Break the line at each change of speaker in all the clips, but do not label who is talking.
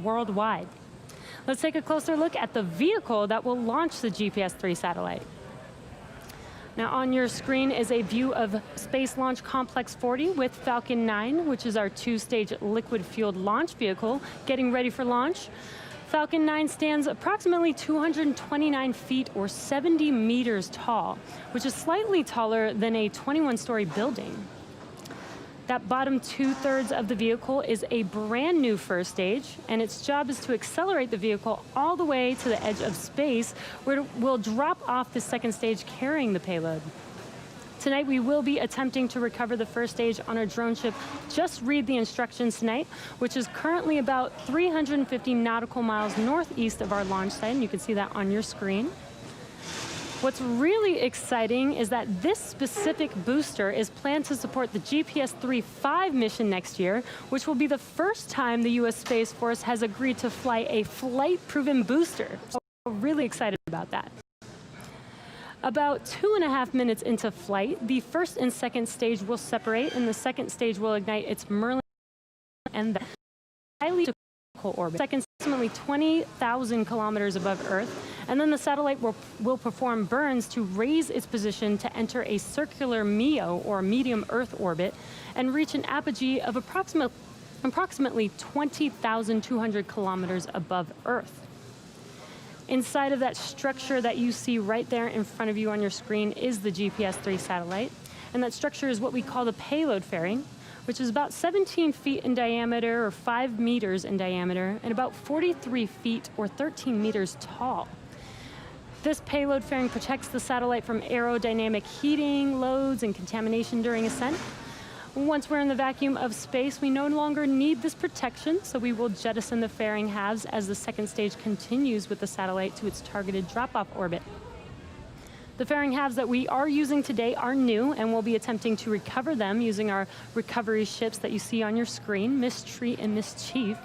worldwide. Let's take a closer look at the vehicle that will launch the GPS-3 satellite. Now on your screen is a view of Space Launch Complex 40 with Falcon 9, which is our two-stage liquid-fueled launch vehicle, getting ready for launch. Falcon 9 stands approximately 229 feet or 70 meters tall, which is slightly taller than a 21-story building. That bottom two-thirds of the vehicle is a brand new first stage, and its job is to accelerate the vehicle all the way to the edge of space, where it will drop off the second stage carrying the payload. Tonight we will be attempting to recover the first stage on our drone ship Just Read the Instructions Tonight, which is currently about 350 nautical miles northeast of our launch site, and you can see that on your screen. What's really exciting is that this specific booster is planned to support the GPS-3 mission next year, which will be the first time the U.S. Space Force has agreed to fly a flight-proven booster. So we're really excited about that. About 2.5 minutes into flight, the first and second stage will separate, and the second stage will ignite its Merlin and the highly orbit, second approximately 20,000 kilometers above Earth, and then the satellite will perform burns to raise its position to enter a circular MEO, or medium Earth orbit, and reach an apogee of approximately 20,200 kilometers above Earth. Inside of that structure that you see right there in front of you on your screen is the GPS-3 satellite, and that structure is what we call the payload fairing, which is about 17 feet in diameter, or 5 meters in diameter, and about 43 feet or 13 meters tall. This payload fairing protects the satellite from aerodynamic heating, loads, and contamination during ascent. Once we're in the vacuum of space, we no longer need this protection, so we will jettison the fairing halves as the second stage continues with the satellite to its targeted drop-off orbit. The fairing halves that we are using today are new, and we'll be attempting to recover them using our recovery ships that you see on your screen, Mistreat and Mischief.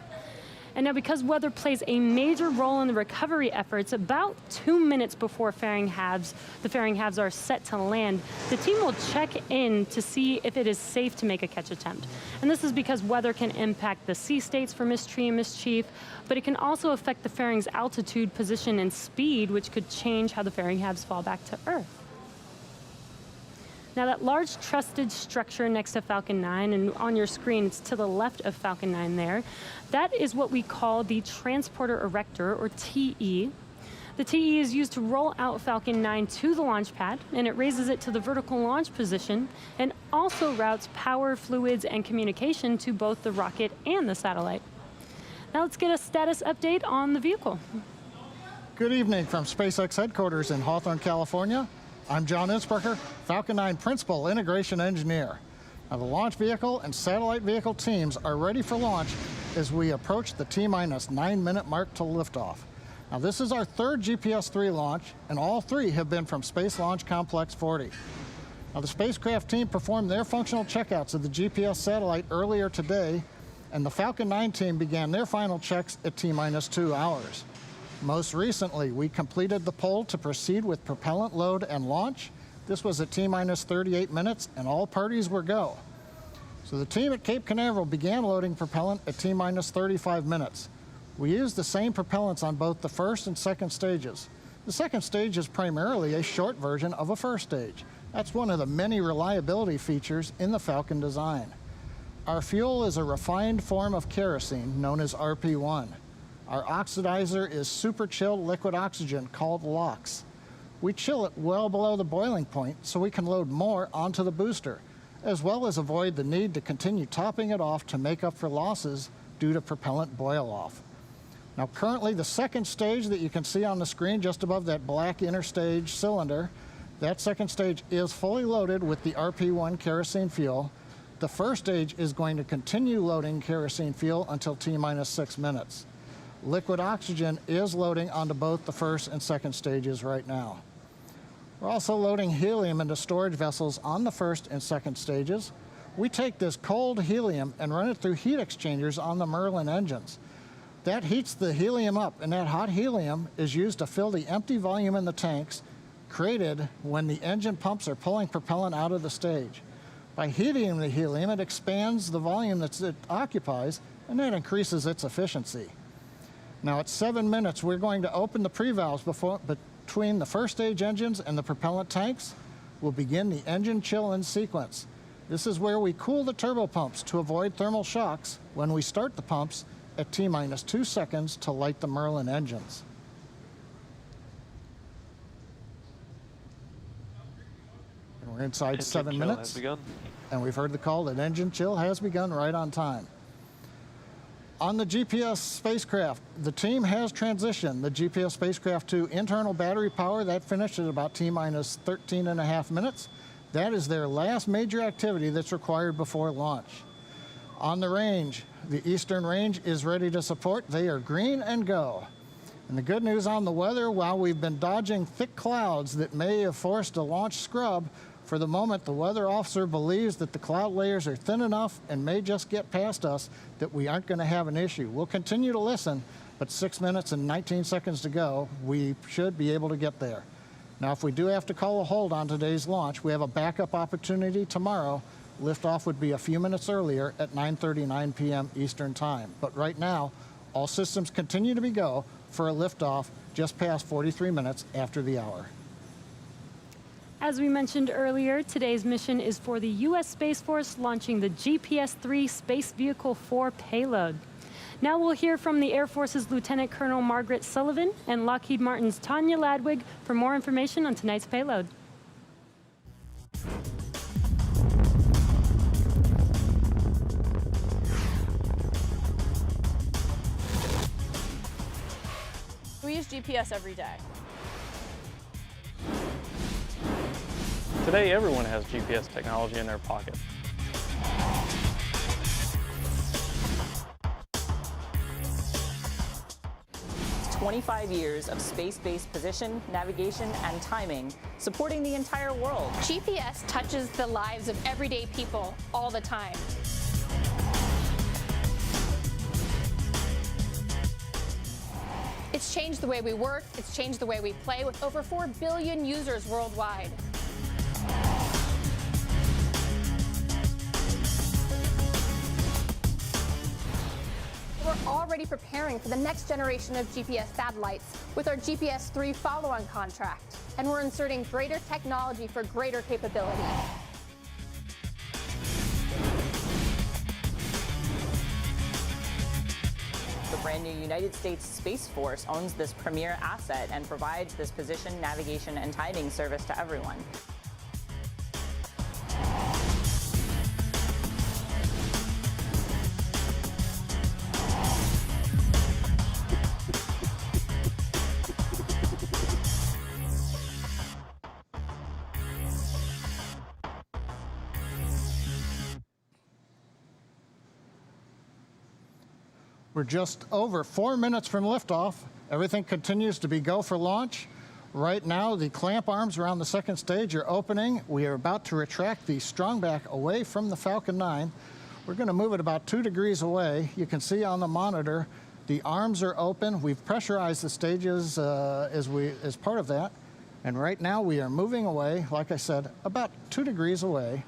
And now, because weather plays a major role in the recovery efforts, about 2 minutes before the fairing halves are set to land, the team will check in to see if it is safe to make a catch attempt. And this is because weather can impact the sea states for Mistreat and Mischief, but it can also affect the fairing's altitude, position, and speed, which could change how the fairing halves fall back to Earth. Now that large trusted structure next to Falcon 9, and on your screen it's to the left of Falcon 9 there, that is what we call the Transporter Erector, or TE. The TE is used to roll out Falcon 9 to the launch pad, and it raises it to the vertical launch position, and also routes power, fluids, and communication to both the rocket and the satellite. Now let's get a status update on the vehicle.
Good evening from SpaceX headquarters in Hawthorne, California. I'm John Innsbrucker, Falcon 9 Principal Integration Engineer. Now, the launch vehicle and satellite vehicle teams are ready for launch as we approach the T-minus 9-minute mark to liftoff. Now, this is our third GPS-3 launch, and all three have been from Space Launch Complex 40. Now, the spacecraft team performed their functional checkouts of the GPS satellite earlier today, and the Falcon 9 team began their final checks at T-minus 2 hours. Most recently, we completed the poll to proceed with propellant load and launch. This was at T-minus 38 minutes, and all parties were go. So the team at Cape Canaveral began loading propellant at T-minus 35 minutes. We used the same propellants on both the first and second stages. The second stage is primarily a short version of a first stage. That's one of the many reliability features in the Falcon design. Our fuel is a refined form of kerosene known as RP1. Our oxidizer is super chilled liquid oxygen called LOX. We chill it well below the boiling point so we can load more onto the booster, as well as avoid the need to continue topping it off to make up for losses due to propellant boil-off. Now, currently, the second stage that you can see on the screen just above that black interstage cylinder, that second stage is fully loaded with the RP1 kerosene fuel. The first stage is going to continue loading kerosene fuel until T-minus 6 minutes. Liquid oxygen is loading onto both the first and second stages right now. We're also loading helium into storage vessels on the first and second stages. We take this cold helium and run it through heat exchangers on the Merlin engines. That heats the helium up, and that hot helium is used to fill the empty volume in the tanks created when the engine pumps are pulling propellant out of the stage. By heating the helium, it expands the volume that it occupies, and that increases its efficiency. Now at 7 minutes, we're going to open the pre-valves between the first stage engines and the propellant tanks. We'll begin the engine chill-in sequence. This is where we cool the turbo pumps to avoid thermal shocks when we start the pumps at T-minus 2 seconds to light the Merlin engines. And we're inside
Engine
7
chill
minutes.
has begun.
And we've heard the call that engine chill has begun right on time. On the GPS spacecraft, the team has transitioned the GPS spacecraft to internal battery power. That finished at about T-minus 13.5 minutes. That is their last major activity that's required before launch. On the range, the eastern range is ready to support. They are green and go. And the good news on the weather, while we've been dodging thick clouds that may have forced a launch scrub, for the moment, the weather officer believes that the cloud layers are thin enough and may just get past us that we aren't going to have an issue. We'll continue to listen, but 6 minutes and 19 seconds to go, we should be able to get there. Now, if we do have to call a hold on today's launch, we have a backup opportunity tomorrow. Liftoff would be a few minutes earlier at 9:39 p.m. Eastern Time. But right now, all systems continue to be go for a liftoff just past 43 minutes after the hour.
As we mentioned earlier, today's mission is for the U.S. Space Force launching the GPS-3 Space Vehicle 4 payload. Now we'll hear from the Air Force's Lieutenant Colonel Margaret Sullivan and Lockheed Martin's Tanya Ladwig for more information on tonight's payload.
We use GPS every day.
Today, everyone has GPS technology in their pocket.
It's 25 years of space-based position, navigation, and timing, supporting the entire world.
GPS touches the lives of everyday people all the time. It's changed the way we work, it's changed the way we play with over 4 billion users worldwide. We're already preparing for the next generation of GPS satellites with our GPS-3 follow-on contract, and we're inserting greater technology for greater capability.
The brand new United States Space Force owns this premier asset and provides this position, navigation, and timing service to everyone.
We're just over 4 minutes from liftoff. Everything continues to be go for launch. Right now, the clamp arms around the second stage are opening. We are about to retract the strongback away from the Falcon 9. We're going to move it about 2 degrees away. You can see on the monitor the arms are open. We've pressurized the stages as part of that. And right now we are moving away, like I said, about 2 degrees away.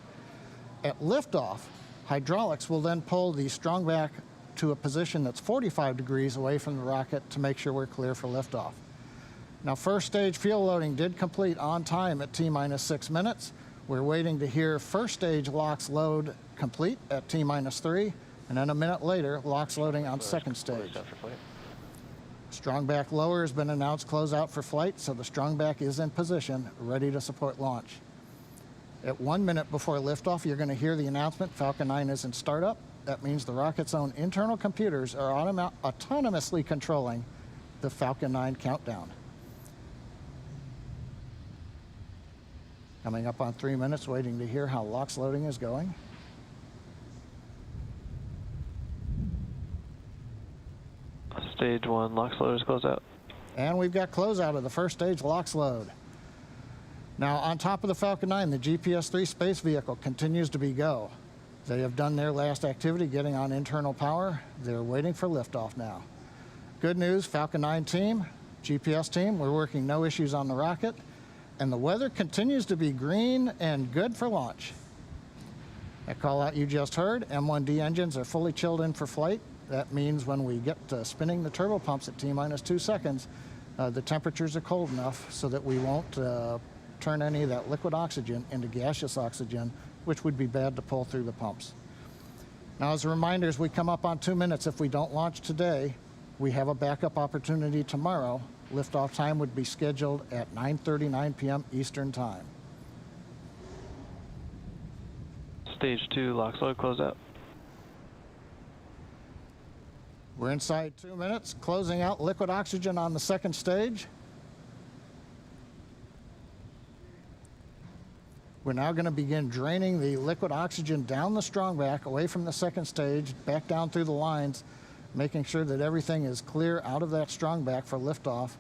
At liftoff, hydraulics will then pull the strongback to a position that's 45 degrees away from the rocket to make sure we're clear for liftoff. Now, first stage fuel loading did complete on time at T-minus 6 minutes. We're waiting to hear first stage LOX load complete at T-minus 3, and then a minute later, LOX loading on second stage. Strongback lower has been announced closeout for flight, so the strongback is in position, ready to support launch. At 1 minute before liftoff, you're going to hear the announcement Falcon 9 is in startup. That means the rocket's own internal computers are autonomously controlling the Falcon 9 countdown. Coming up on 3 minutes, waiting to hear how LOX loading is going.
Stage 1, LOX load is closed out.
And we've got closeout of the first stage LOX load. Now, on top of the Falcon 9, the GPS-3 space vehicle continues to be go. They have done their last activity, getting on internal power. They're waiting for liftoff now. Good news, Falcon 9 team, GPS team, we're working no issues on the rocket, and the weather continues to be green and good for launch. That call out you just heard, M1D engines are fully chilled in for flight. That means when we get spinning the turbo pumps at T-minus 2 seconds, the temperatures are cold enough so that we won't turn any of that liquid oxygen into gaseous oxygen, which would be bad to pull through the pumps. Now, as a reminder, as we come up on 2 minutes, if we don't launch today, we have a backup opportunity tomorrow. Liftoff time would be scheduled at 9:39 p.m. Eastern Time.
Stage 2, LOX load closed out.
We're inside 2 minutes, closing out liquid oxygen on the second stage. We're now going to begin draining the liquid oxygen down the strongback, away from the second stage, back down through the lines, making sure that everything is clear out of that strongback for liftoff.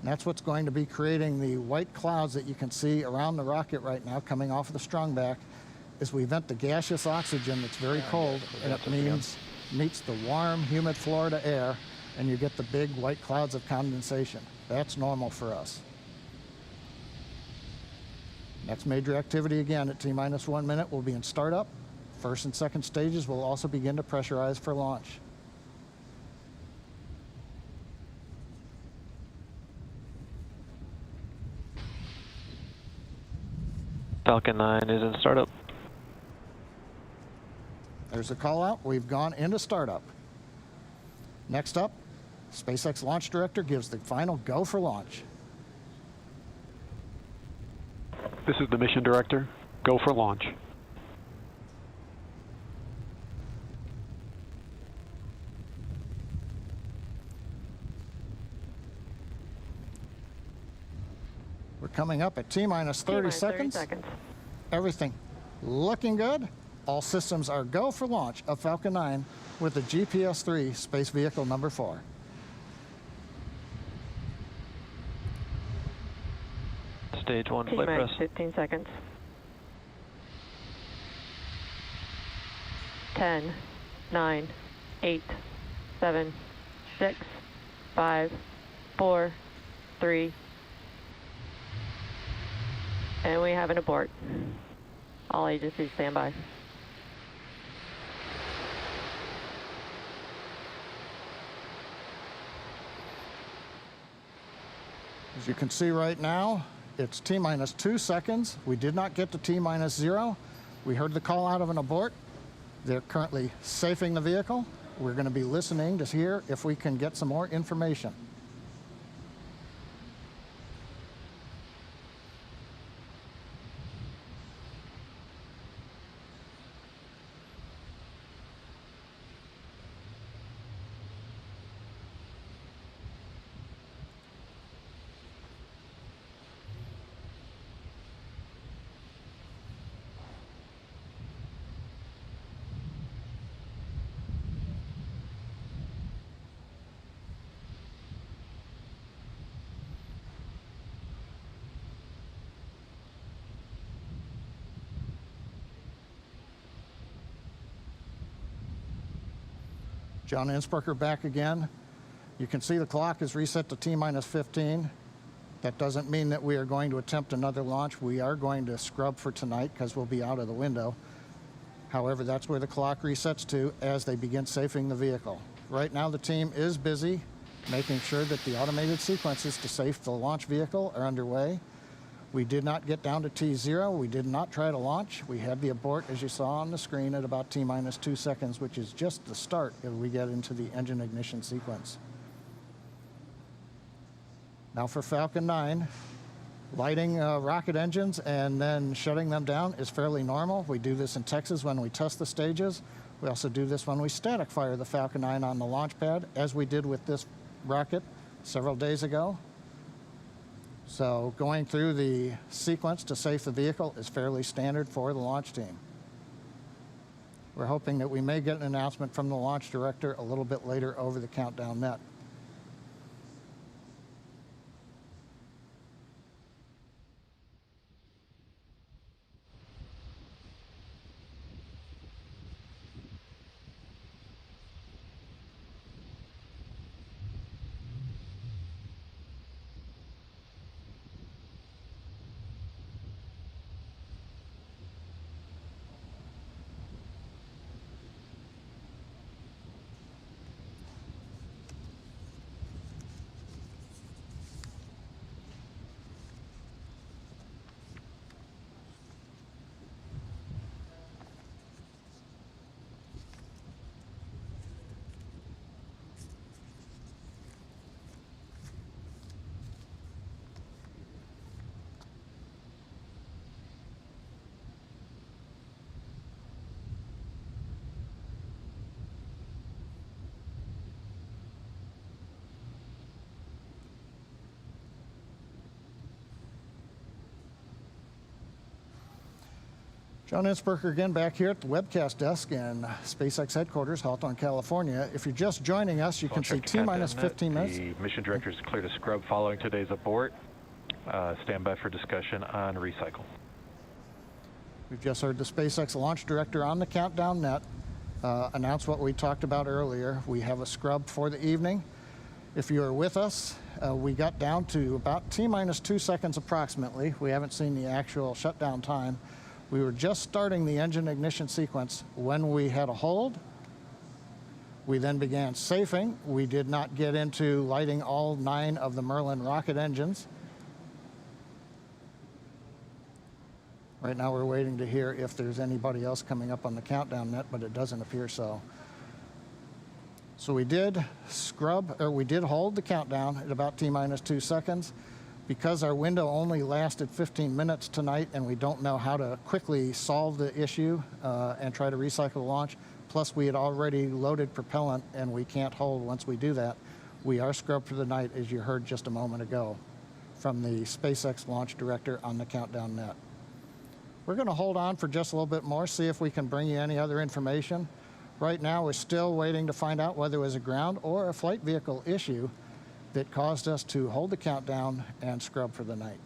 And that's what's going to be creating the white clouds that you can see around the rocket right now coming off of the strongback as we vent the gaseous oxygen that's very cold, and it meets the warm, humid Florida air, and you get the big white clouds of condensation. That's normal for us. Next major activity again at T-minus 1 minute will be in startup. First and second stages will also begin to pressurize for launch.
Falcon 9 is in startup.
There's a call out. We've gone into startup. Next up, SpaceX Launch Director gives the final go for launch.
This is the mission director. Go for launch.
We're coming up at T-minus 30 seconds. Everything looking good. All systems are go for launch of Falcon 9 with the GPS-3 space vehicle number 4.
Stage 1 flight press.
15 seconds. 10, 9, 8, 7, 6, 5, 4, 3, and we have an abort. All agencies stand by.
As you can see right now, it's T-minus 2 seconds. We did not get to T-minus 0. We heard the call out of an abort. They're currently safing the vehicle. We're going to be listening to hear if we can get some more information. John Innsbrucker back again. You can see the clock is reset to T-minus 15. That doesn't mean that we are going to attempt another launch. We are going to scrub for tonight because we'll be out of the window. However, that's where the clock resets to as they begin safing the vehicle. Right now the team is busy making sure that the automated sequences to safe the launch vehicle are underway. We did not get down to T0. We did not try to launch. We had the abort, as you saw on the screen, at about T-minus 2 seconds, which is just the start as we get into the engine ignition sequence. Now for Falcon 9, lighting rocket engines and then shutting them down is fairly normal. We do this in Texas when we test the stages. We also do this when we static fire the Falcon 9 on the launch pad, as we did with this rocket several days ago. So going through the sequence to safe the vehicle is fairly standard for the launch team. We're hoping that we may get an announcement from the launch director a little bit later over the countdown net. John Innsbrucker again back here at the webcast desk in SpaceX headquarters, Hawthorne, California. If you're just joining us, you can see T-minus 15 minutes.
The mission director is clear to scrub following today's abort. Stand by for discussion on recycle.
We've just heard the SpaceX launch director on the countdown net announce what we talked about earlier. We have a scrub for the evening. If you are with us, we got down to about T-minus 2 seconds approximately. We haven't seen the actual shutdown time. We were just starting the engine ignition sequence when we had a hold. We then began safing. We did not get into lighting all 9 of the Merlin rocket engines. Right now we're waiting to hear if there's anybody else coming up on the countdown net, but it doesn't appear so. So we did we did hold the countdown at about T-minus 2 seconds. Because our window only lasted 15 minutes tonight and we don't know how to quickly solve the issue and try to recycle the launch, plus we had already loaded propellant and we can't hold once we do that, we are scrubbed for the night, as you heard just a moment ago from the SpaceX launch director on the countdown net. We're going to hold on for just a little bit more, see if we can bring you any other information. Right now we're still waiting to find out whether it was a ground or a flight vehicle issue that caused us to hold the countdown and scrub for the night.